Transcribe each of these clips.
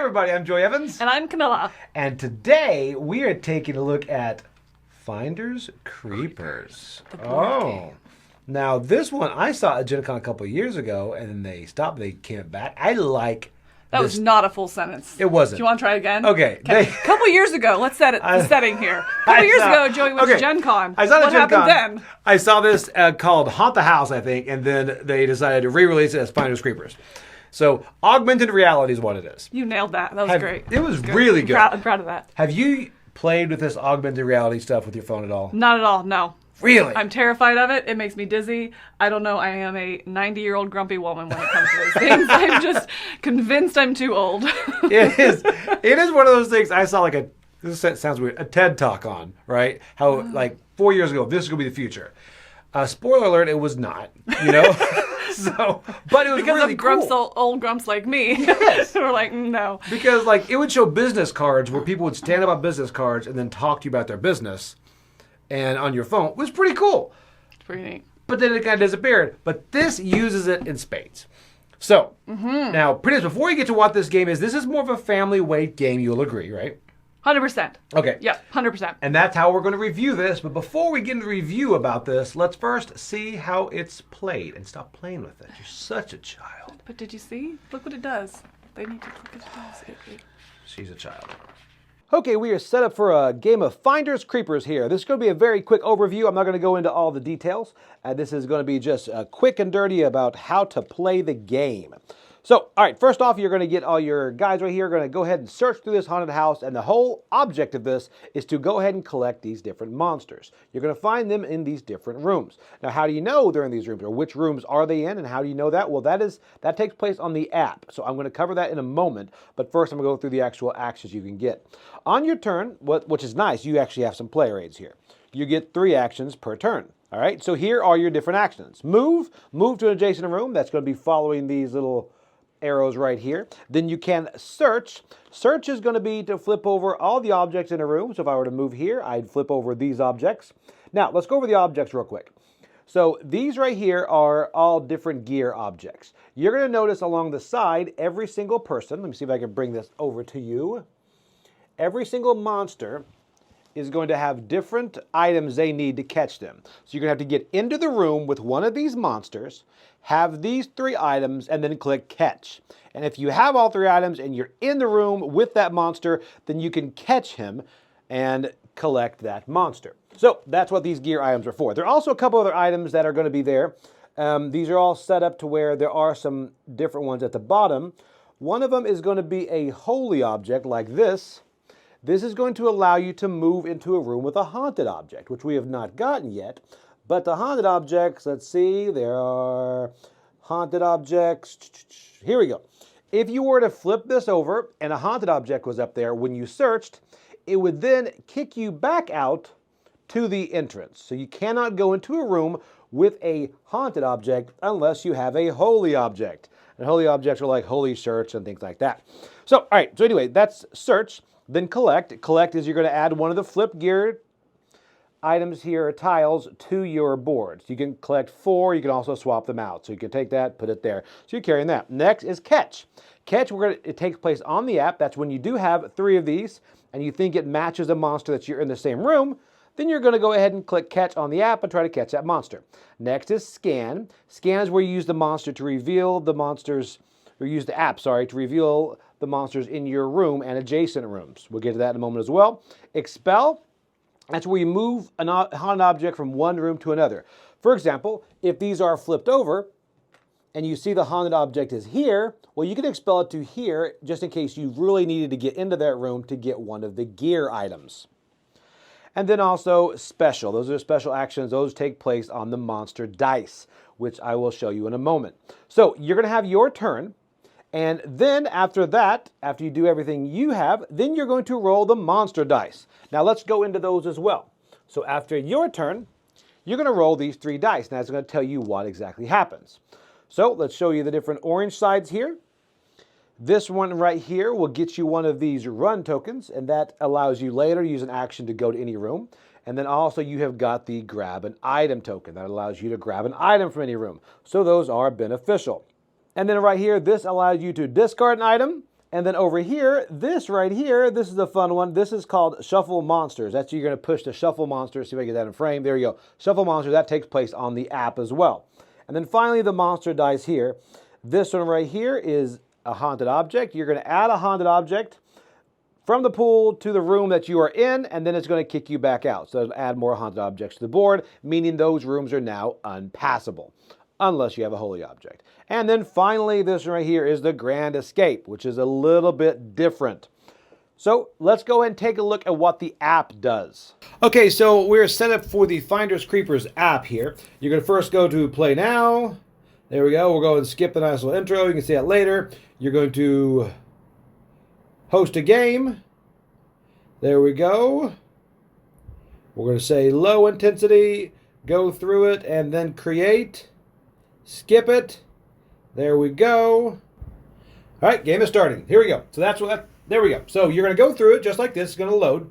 everybody, I'm Joey Evans. And I'm Camilla. And today we are taking a look at Finders Creepers. The board game. Now this one I saw at Gen Con a couple of years ago, and then they stopped. They came back. I like. That was not a full sentence. It wasn't. Do you want to try again? Okay. A couple years ago, let's set it the setting here. A couple years ago, Joey went to Gen Con. I saw what happened then? I saw this called Haunt the House, I think, and then they decided to re-release it as Finders Creepers. So augmented reality is what it is. You nailed that. That was great. It was really good. I'm proud of that. Have you played with this augmented reality stuff with your phone at all? Not at all, no. Really? I'm terrified of it. It makes me dizzy. I don't know. I am a 90-year-old grumpy woman when it comes to those things. I'm just convinced I'm too old. It is. It is one of those things I saw this sounds weird, a TED Talk on, right? How, 4 years ago, this is going to be the future. Spoiler alert, it was not, So, but it was because really of grumps, cool. old grumps like me. Yes. We're like, no. Because, it would show business cards where people would stand up on business cards and then talk to you about their business. And on your phone, it was pretty cool. It's pretty neat. But then it kind of disappeared. But this uses it in spades. So, now, pretty much before you get to what this game is, this is more of a family weight game, you'll agree, right? 100%. Okay. Yep, 100%. And that's how we're going to review this. But before we get into the review about this, let's first see how it's played. And stop playing with it. You're such a child. But did you see? Look what it does. They need to look at it does. She's a child. Okay, we are set up for a game of Finders Creepers here. This is going to be a very quick overview. I'm not going to go into all the details. This is going to be just quick and dirty about how to play the game. So, all right, first off, you're going to get all your guys right here. You're going to go ahead and search through this haunted house, and the whole object of this is to go ahead and collect these different monsters. You're going to find them in these different rooms. Now, how do you know they're in these rooms, or which rooms are they in, and how do you know that? Well, that takes place on the app, so I'm going to cover that in a moment, but first I'm going to go through the actual actions you can get. On your turn, which is nice, you actually have some player aids here. You get 3 actions per turn. All right, so here are your different actions. Move to an adjacent room. That's going to be following these little arrows right here. Then you can search. Search is going to be to flip over all the objects in a room. So if I were to move here, I'd flip over these objects. Now, let's go over the objects real quick. So these right here are all different gear objects. You're going to notice along the side, every single person, let me see if I can bring this over to you. Every single monster is going to have different items they need to catch them. So you're going to have to get into the room with one of these monsters, have these 3 items, and then click catch. And if you have all 3 items and you're in the room with that monster, then you can catch him and collect that monster. So that's what these gear items are for. There are also a couple other items that are going to be there. These are all set up to where there are some different ones at the bottom. One of them is going to be a holy object like this. This is going to allow you to move into a room with a haunted object, which we have not gotten yet. But the haunted objects, let's see, there are haunted objects. Here we go. If you were to flip this over and a haunted object was up there when you searched, it would then kick you back out to the entrance. So you cannot go into a room with a haunted object unless you have a holy object. And holy objects are like holy shirts and things like that. So, all right, so anyway, that's search. Then collect. Collect is you're going to add one of the flip gear items here, tiles, to your board. So you can collect 4. You can also swap them out. So you can take that, put it there. So you're carrying that. Next is catch. Catch, it takes place on the app. That's when you do have 3 of these and you think it matches a monster that you're in the same room. Then you're going to go ahead and click catch on the app and try to catch that monster. Next is scan. Scan is where you use the monster to reveal the monsters, or use the app, sorry, to reveal the monsters in your room and adjacent rooms. We'll get to that in a moment as well. Expel, that's where you move a haunted object from one room to another. For example, if these are flipped over and you see the haunted object is here, well, you can expel it to here just in case you really needed to get into that room to get one of the gear items. And then also special. Those are special actions. Those take place on the monster dice, which I will show you in a moment. So you're going to have your turn. And then after that, after you do everything you have, then you're going to roll the monster dice. Now let's go into those as well. So after your turn, you're going to roll these 3 dice. Now it's going to tell you what exactly happens. So let's show you the different orange sides here. This one right here will get you one of these run tokens, and that allows you later to use an action to go to any room. And then also you have got the grab an item token. That allows you to grab an item from any room. So those are beneficial. And then right here, this allows you to discard an item, And then over here, this right here, this is a fun one. This is called Shuffle Monsters. That's you're going to push the Shuffle Monsters. See if I can get that in frame. There you go. Shuffle Monsters. That takes place on the app as well. And then finally, the monster dice here. This one right here is a haunted object. You're going to add a haunted object from the pool to the room that you are in, and then it's going to kick you back out. So it'll add more haunted objects to the board, meaning those rooms are now unpassable, unless you have a holy object. And then finally, this right here is the Grand Escape, which is a little bit different. So let's go ahead and take a look at what the app does. Okay, so we're set up for the Finders Creepers app here. You're going to first go to Play Now. There we go. We'll go and skip the nice little intro. You can see that later. You're going to host a game. There we go. We're going to say low intensity, go through it, and then create. Skip it. There we go. All right, game is starting. Here we go. So that's what there we go. So you're going to go through it just like this. It's going to load.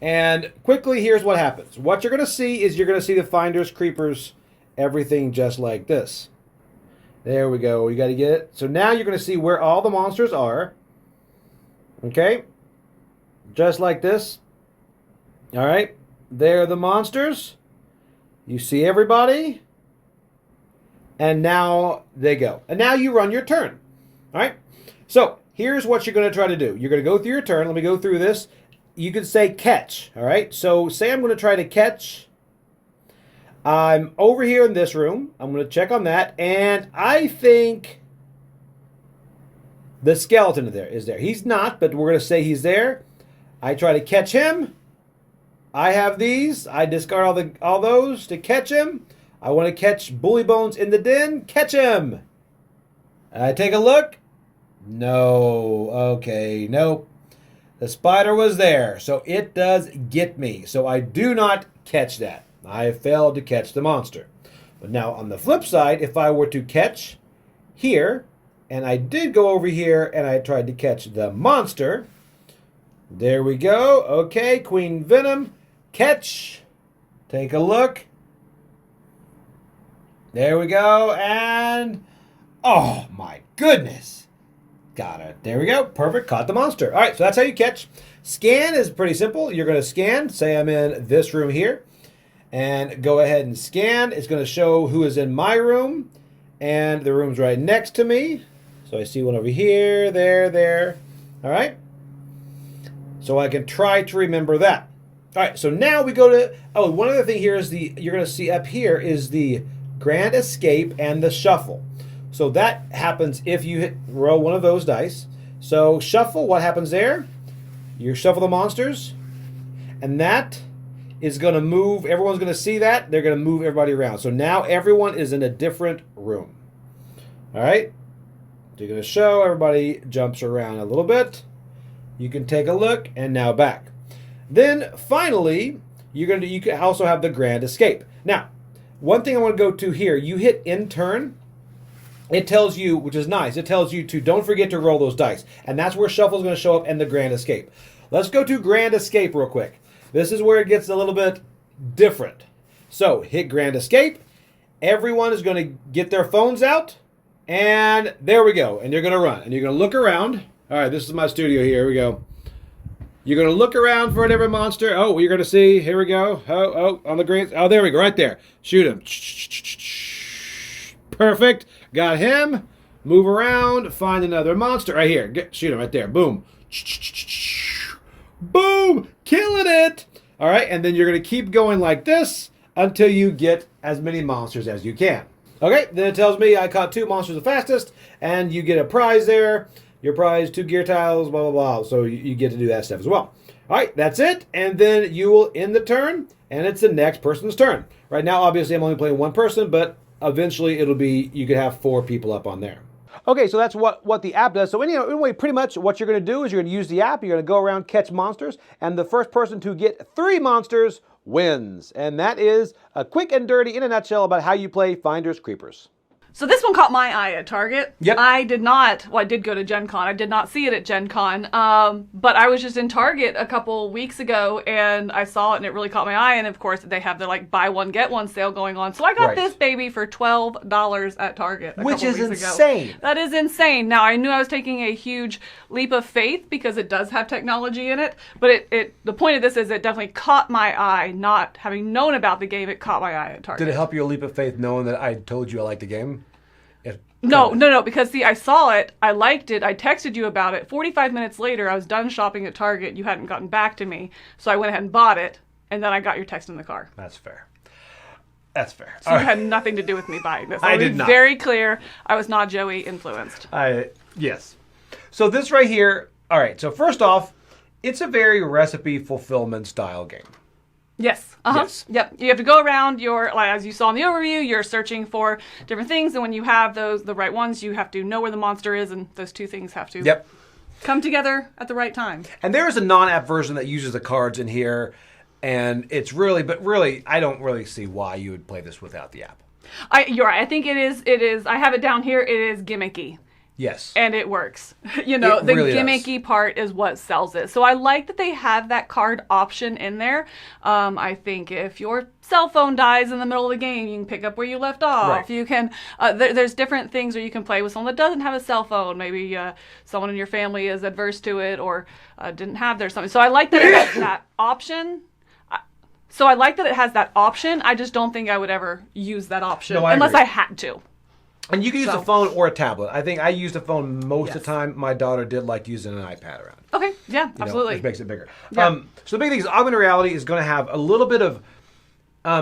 And quickly, here's what happens. What you're going to see is you're going to see the Finders, Creepers, everything just like this. There we go. You got to get it. So now you're going to see where all the monsters are. Okay. Just like this. All right. There are the monsters. You see everybody. And now they go. And now you run your turn. All right. So here's what you're going to try to do. You're going to go through your turn. Let me go through this. You can say catch. All right. So say I'm going to try to catch. I'm over here in this room. I'm going to check on that. And I think the skeleton is there. He's not, but we're going to say he's there. I try to catch him. I have these. I discard all those to catch him. I want to catch Bully Bones in the den. Catch him. I take a look. No. Okay. Nope. The spider was there. So it does get me. So I do not catch that. I failed to catch the monster. But now on the flip side, if I were to catch here, and I did go over here and I tried to catch the monster. There we go. Okay. Queen Venom. Catch. Take a look. There we go, and oh my goodness. Got it. There we go. Perfect. Caught the monster. All right, so that's how you catch. Scan is pretty simple. You're going to scan. Say I'm in this room here, and go ahead and scan. It's going to show who is in my room, and the room's right next to me. So I see one over here, there. All right. So I can try to remember that. All right, so now we go to, one other thing here is you're going to see up here is the Grand Escape and the Shuffle. So that happens if you roll one of those dice. So Shuffle, what happens there? You shuffle the monsters, and that is going to move. Everyone's going to see that. They're going to move everybody around. So now everyone is in a different room. All right? So you're going to show everybody jumps around a little bit. You can take a look, and now back. Then finally, you can also have the Grand Escape. Now, one thing I want to go to here, you hit in turn. It tells you, which is nice, it tells you to don't forget to roll those dice. And that's where Shuffle is going to show up and the Grand Escape. Let's go to Grand Escape real quick. This is where it gets a little bit different. So hit Grand Escape. Everyone is going to get their phones out. And there we go. And you're going to run. And you're going to look around. All right, this is my studio here. Here we go. You're going to look around for whatever monster. Oh, you're going to see. Here we go. On the green. Oh, there we go. Right there. Shoot him. Perfect. Got him. Move around. Find another monster. Right here. Shoot him right there. Boom. Boom. Killing it. All right. And then you're going to keep going like this until you get as many monsters as you can. Okay. Then it tells me I caught 2 monsters the fastest. And you get a prize there. Your prize, 2 gear tiles, blah, blah, blah. So you get to do that stuff as well. All right, that's it. And then you will end the turn, and it's the next person's turn. Right now, obviously, I'm only playing 1 person, but eventually it'll be, you could have 4 people up on there. Okay, so that's what the app does. So anyway, pretty much what you're going to do is you're going to use the app. You're going to go around, catch monsters, and the first person to get 3 monsters wins. And that is a quick and dirty, in a nutshell, about how you play Finders Creepers. So this one caught my eye at Target. Yep. I did not, well, I did go to Gen Con. I did not see it at Gen Con. But I was just in Target a couple weeks ago and I saw it and it really caught my eye. And of course, they have their like buy one, get one sale going on. So I got this baby for $12 at Target. Which is insane. That is insane. Now, I knew I was taking a huge leap of faith because it does have technology in it. But the point of this is it definitely caught my eye. Not having known about the game, it caught my eye at Target. Did it help your leap of faith knowing that I told you I liked the game? No, because see, I saw it, I liked it, I texted you about it. 45 minutes later, I was done shopping at Target, you hadn't gotten back to me, so I went ahead and bought it, and then I got your text in the car. That's fair. That's fair. So you had nothing to do with me buying this. I did not. Very clear, I was not Joey influenced. Yes. So this right here, all right, so first off, it's a very recipe fulfillment style game. Yes. Yes. Yep. You have to go around like, as you saw in the overview, you're searching for different things, and when you have the right ones, you have to know where the monster is, and those two things have to come together at the right time. And there is a non-app version that uses the cards in here, and it's really, I don't really see why you would play this without the app. You're right. I think it is. I have it down here. It is gimmicky. Yes. And it works. You know, the really gimmicky part is what sells it. So I like that they have that card option in there. I think if your cell phone dies in the middle of the game, you can pick up where you left off. Right. You can, there's different things where you can play with someone that doesn't have a cell phone. Maybe someone in your family is adverse to it or didn't have their something. So I like that it has that option. I just don't think I would ever use that option unless I had to. And you can use a phone or a tablet. I think I used a phone most of the time. My daughter did like using an iPad around. Okay, yeah, absolutely. Which makes it bigger. Yeah. So the big thing is augmented reality is going to have a little bit of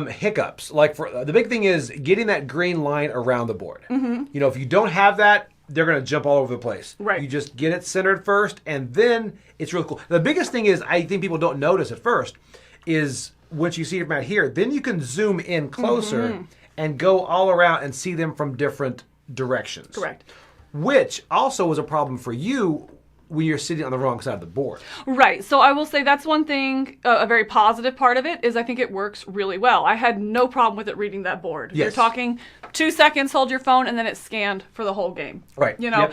hiccups. Like the big thing is getting that green line around the board. Mm-hmm. You know, if you don't have that, they're going to jump all over the place. Right. You just get it centered first, and then it's really cool. The biggest thing is, I think people don't notice at first, is once you see them out here, then you can zoom in closer and go all around and see them from different directions. Correct. Which also was a problem for you when you're sitting on the wrong side of the board. Right. So I will say that's one thing, a very positive part of it is I think it works really well. I had no problem with it reading that board. Yes. You're talking 2 seconds, hold your phone, and then it's scanned for the whole game. Right. You know,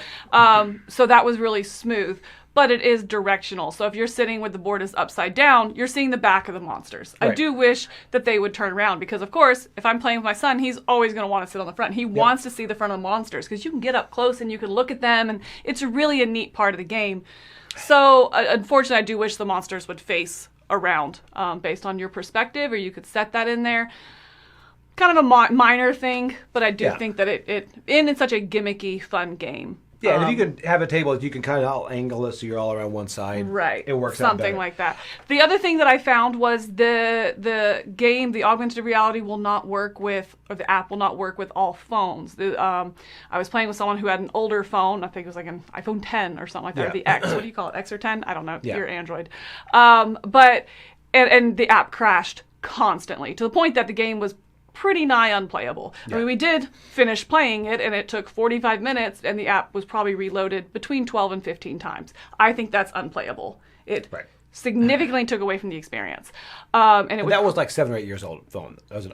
so that was really smooth. But it is directional. So if you're sitting with the board is upside down, you're seeing the back of the monsters. Right. I do wish that they would turn around because, of course, if I'm playing with my son, he's always going to want to sit on the front. He wants to see the front of the monsters because you can get up close and you can look at them, and it's really a neat part of the game. So, unfortunately, I do wish the monsters would face around based on your perspective, or you could set that in there. Kind of a minor thing, but I do think that it's such a gimmicky, fun game. Yeah, and if you can have a table that you can kind of angle it so you're all around one side. Right. It works out better. Something like that. The other thing that I found was the game, the augmented reality will not work with, or the app will not work with all phones. I was playing with someone who had an older phone. I think it was like an iPhone 10 or something like that, or the X. What do you call it? X or 10? I don't know. Yeah. You're Android. But the app crashed constantly to the point that the game was pretty nigh unplayable. Yeah. I mean, we did finish playing it, and it took 45 minutes, and the app was probably reloaded between 12 and 15 times. I think that's unplayable. It significantly took away from the experience. And that was like 7 or 8 years old phone. It was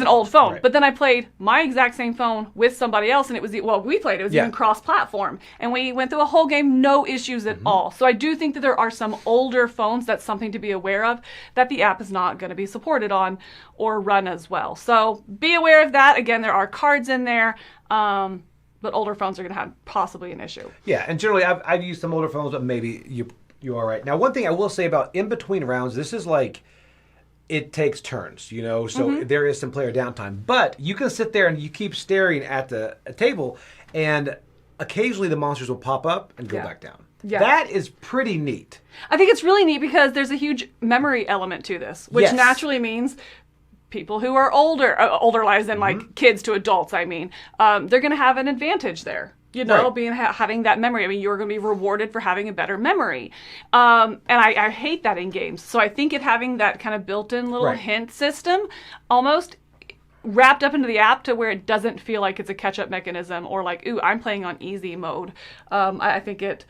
an old phone. Right. But then I played my exact same phone with somebody else, and it was even cross-platform. And we went through a whole game, no issues at all. So I do think that there are some older phones, that's something to be aware of, that the app is not going to be supported on or run as well. So be aware of that. Again, there are cards in there. But older phones are going to have possibly an issue. Yeah, and generally I've used some older phones, but maybe you are right. Now, one thing I will say about in between rounds, this is like, it takes turns, you know, so there is some player downtime. But you can sit there and you keep staring at the table, and occasionally the monsters will pop up and go back down. Yeah. That is pretty neat. I think it's really neat because there's a huge memory element to this, which naturally means people who are older as in like kids to adults, I mean, they're going to have an advantage there. You know, having that memory. I mean, you're going to be rewarded for having a better memory. And I hate that in games. So I think it having that kind of built-in little hint system almost wrapped up into the app to where it doesn't feel like it's a catch-up mechanism or like, ooh, I'm playing on easy mode. I think it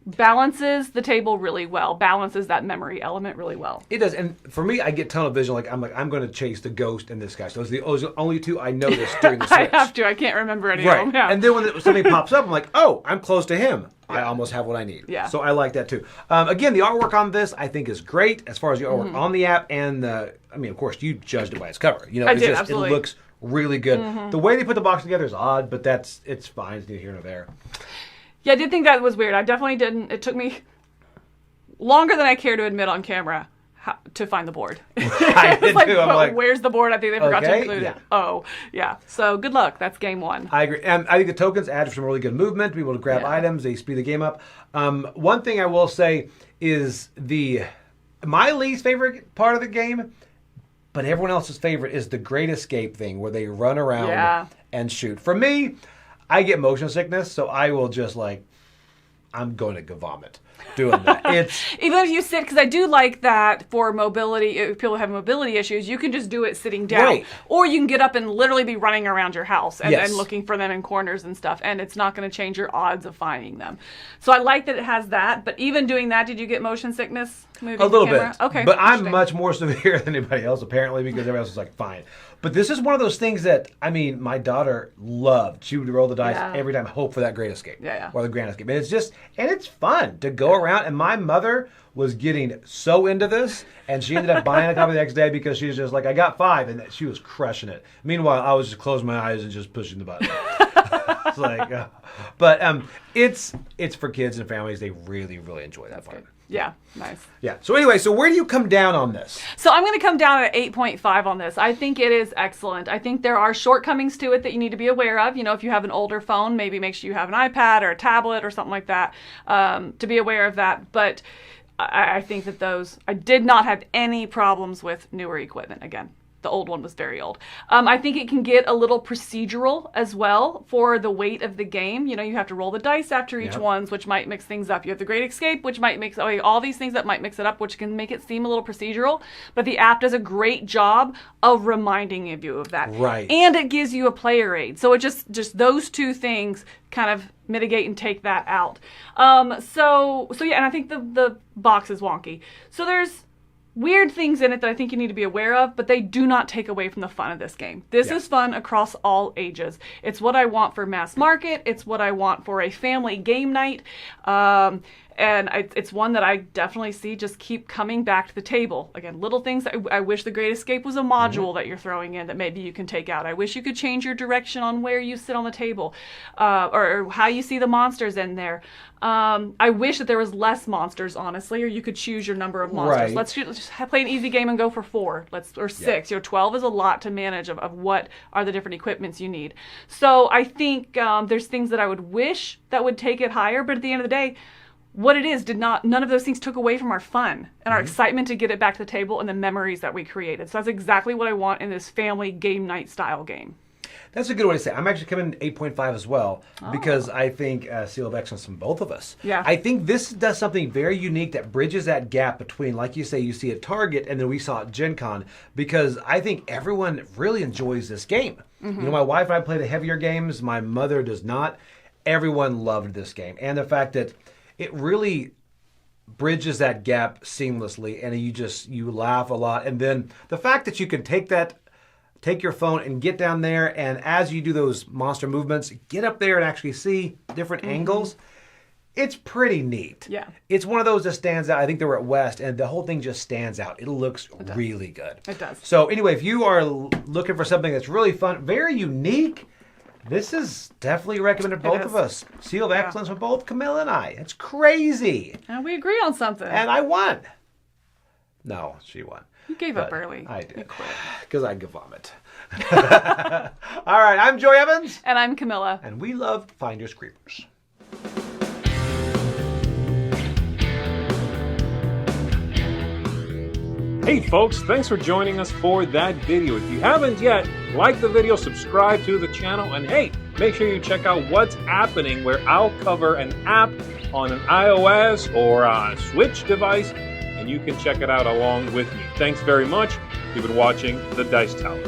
balances the table really well, balances that memory element really well. It does, and for me, I get tunnel vision. I'm going to chase the ghost in this guy. So those are the only two I noticed during the switch. I have to. I can't remember any Right. of them. Yeah. And then when something pops up, I'm like, oh, I'm close to him. I almost have what I need. Yeah. So I like that too. Again, the artwork on this I think is great as far as the artwork on the app, and I mean, of course, you judged it by its cover. You know, I did, absolutely. It looks really good. The way they put the box together is odd, but it's fine. It's neither here nor there. Yeah, I did think that was weird. I definitely didn't. It took me longer than I care to admit on camera to find the board. I did too. I'm like, where's the board? I think they forgot to include yeah. it. Oh, yeah. So good luck. That's game one. I agree. And I think the tokens add some really good movement to be able to grab items. They speed the game up. One thing I will say is my least favorite part of the game, but everyone else's favorite, is the Great Escape thing where they run around and shoot. For me, I get motion sickness, so I will just I'm going to go vomit doing that. Even if you sit, because I do like that for mobility. If people have mobility issues, you can just do it sitting down, right. Or you can get up and literally be running around your house and looking for them in corners and stuff, and it's not going to change your odds of finding them. So I like that it has that. But even doing that, did you get motion sickness? Moving a little the camera? bit. Okay, but I'm much more severe than anybody else apparently, because everybody else is like fine. But this is one of those things that, I mean, my daughter loved. She would roll the dice every time, hope for that Great Escape. Or the Grand Escape. And it's fun to go around. And my mother was getting so into this, and she ended up buying a copy the next day because she was just like, I got 5, and she was crushing it. Meanwhile, I was just closing my eyes and just pushing the button. It's like, but it's for kids and families. They really, really enjoy that fun. Yeah, nice. Yeah. So anyway, where do you come down on this? So I'm going to come down at 8.5 on this. I think it is excellent. I think there are shortcomings to it that you need to be aware of. You know, if you have an older phone, maybe make sure you have an iPad or a tablet or something like that to be aware of that. But I think that I did not have any problems with newer equipment. Again, the old one was very old. I think it can get a little procedural as well for the weight of the game. You know, you have to roll the dice after each one, which might mix things up. You have the Great Escape, which might mix all these things that might mix it up, which can make it seem a little procedural. But the app does a great job of reminding you of that. Right. And it gives you a player aid. So it just those two things kind of mitigate and take that out. So yeah, and I think the box is wonky. So there's weird things in it that I think you need to be aware of, but they do not take away from the fun of this game. This is fun across all ages. It's what I want for mass market. It's what I want for a family game night. And it's one that I definitely see just keep coming back to the table. Again, little things. I wish the Great Escape was a module that you're throwing in that maybe you can take out. I wish you could change your direction on where you sit on the table, or how you see the monsters in there. I wish that there was less monsters, honestly, or you could choose your number of monsters. Right. Let's just play an easy game and go for 4. Or 6. You know, 12 is a lot to manage of what are the different equipments you need. So I think there's things that I would wish that would take it higher, but at the end of the day, what it is none of those things took away from our fun and our excitement to get it back to the table and the memories that we created. So that's exactly what I want in this family game night style game. That's a good way to say it. I'm actually coming 8.5 as well, because I think seal of excellence from both of us. Yeah. I think this does something very unique that bridges that gap between, like you say, you see at Target and then we saw at Gen Con, because I think everyone really enjoys this game. You know, my wife and I play the heavier games. My mother does not. Everyone loved this game. And the fact that it really bridges that gap seamlessly, and you laugh a lot. And then the fact that you can take your phone and get down there, and as you do those monster movements, get up there and actually see different angles. It's pretty neat. Yeah. It's one of those that stands out. I think they were at West, and the whole thing just stands out. It looks really good. It does. So anyway, if you are looking for something that's really fun, very unique, this is definitely recommended both of us. Seal of excellence for both Camilla and I. It's crazy. And we agree on something. And I won. No, she won. You gave up early. I did. Because I could vomit. All right, I'm Joy Evans. And I'm Camilla. And we love Finders Creepers. Hey folks, thanks for joining us for that video. If you haven't yet, like the video, subscribe to the channel, and hey, make sure you check out what's happening, where I'll cover an app on an iOS or a Switch device, and you can check it out along with me. Thanks very much. You've been watching The Dice Tower.